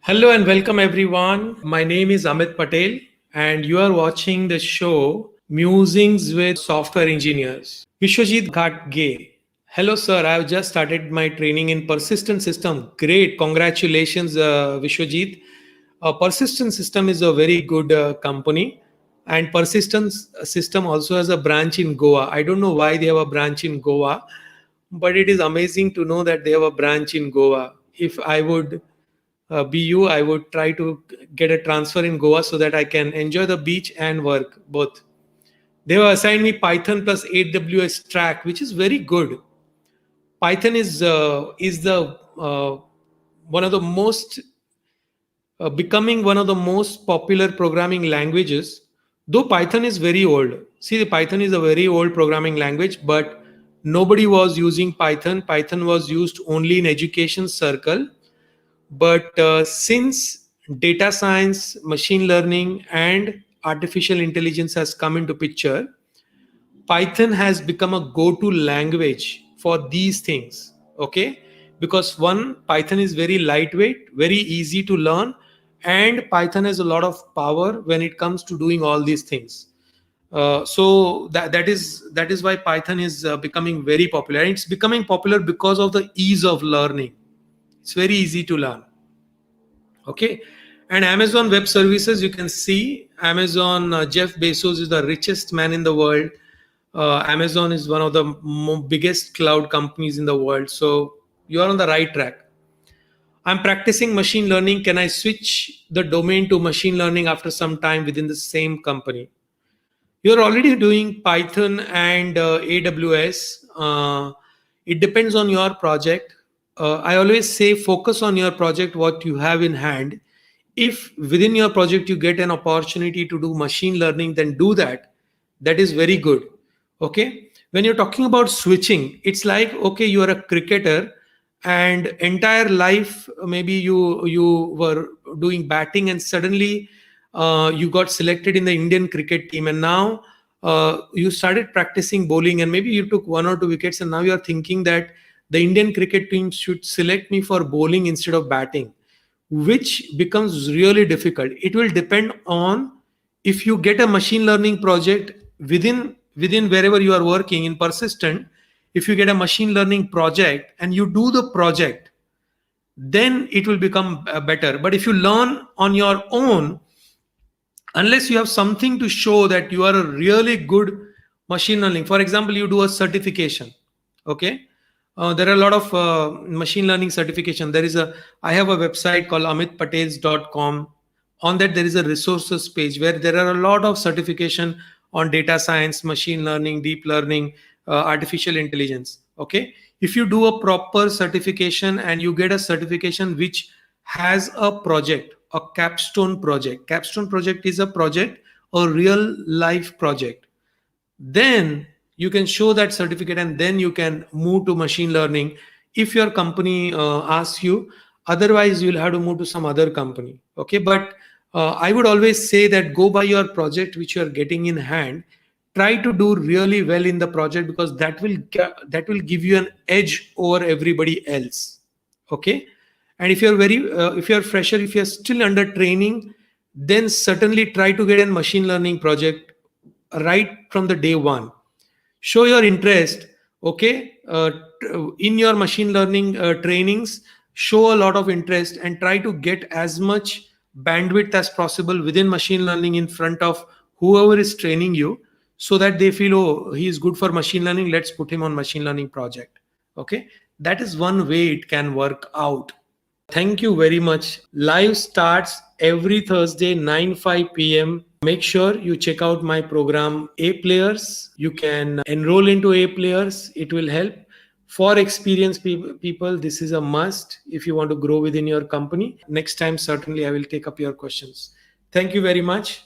Hello and welcome everyone. My name is Amit Patel and you are watching the show Musings with Software Engineers. Vishwajit Ghatge. Hello sir, I have just started my training in Persistent System. Great, congratulations Vishwajit. Persistent System is a very good company and Persistent System also has a branch in Goa. I don't know why they have a branch in Goa, but it is amazing to know that they have a branch in Goa. If I would BU, I would try to get a transfer in Goa so that I can enjoy the beach and work both. They have assigned me Python plus AWS track, which is very good. Python is the one of the most becoming one of the most popular programming languages. Though Python is very old. See, the Python is a very old programming language, but nobody was using Python. Python was used only in education circle. But since data science, machine learning, and artificial intelligence has come into picture, Python has become a go-to language for these things. Okay, because one, Python is very lightweight, very easy to learn, and Python has a lot of power when it comes to doing all these things. So that is why Python is becoming very popular. And it's becoming popular because of the ease of learning. It's very easy to learn. Okay. And Amazon Web Services, you can see Amazon, Jeff Bezos is the richest man in the world. Amazon is one of the biggest cloud companies in the world. So you are on the right track. I'm practicing machine learning. Can I switch the domain to machine learning after some time within the same company? You're already doing Python and AWS. It depends on your project. I always say focus on your project, what you have in hand. If within your project you get an opportunity to do machine learning, then do that. That is very good. Okay. When you're talking about switching, it's like, okay, you are a cricketer and entire life maybe you were doing batting and suddenly you got selected in the Indian cricket team, and now you started practicing bowling and maybe you took one or two wickets, and now you are thinking that the Indian cricket team should select me for bowling instead of batting, which becomes really difficult. It will depend on if you get a machine learning project within wherever you are working in Persistent. If you get a machine learning project and you do the project, then it will become better. But if you learn on your own, unless you have something to show that you are a really good machine learning, for example, you do a certification. Okay. There are a lot of machine learning certification. I have a website called amitpatels.com. On that there is a resources page where there are a lot of certification on data science, machine learning, deep learning, artificial intelligence. Okay. If you do a proper certification and you get a certification which has a project, a capstone project. Capstone project is a project, a real life project. Then you can show that certificate and then you can move to machine learning if your company asks you. Otherwise, you'll have to move to some other company. Okay, but I would always say that go by your project which you are getting in hand. Try to do really well in the project because that will give you an edge over everybody else. Okay, and if you're fresher, if you're still under training, then certainly try to get a machine learning project right from the day one. Show your interest. Okay, in your machine learning trainings, show a lot of interest and try to get as much bandwidth as possible within machine learning in front of whoever is training you, so that they feel, oh, he is good for machine learning, let's put him on machine learning project. Okay, that is one way it can work out. Thank you very much. Live starts every Thursday, 9:05 p.m. Make sure you check out my program, A Players. You can enroll into A Players. It will help. For experienced people, this is a must if you want to grow within your company. Next time, certainly, I will take up your questions. Thank you very much.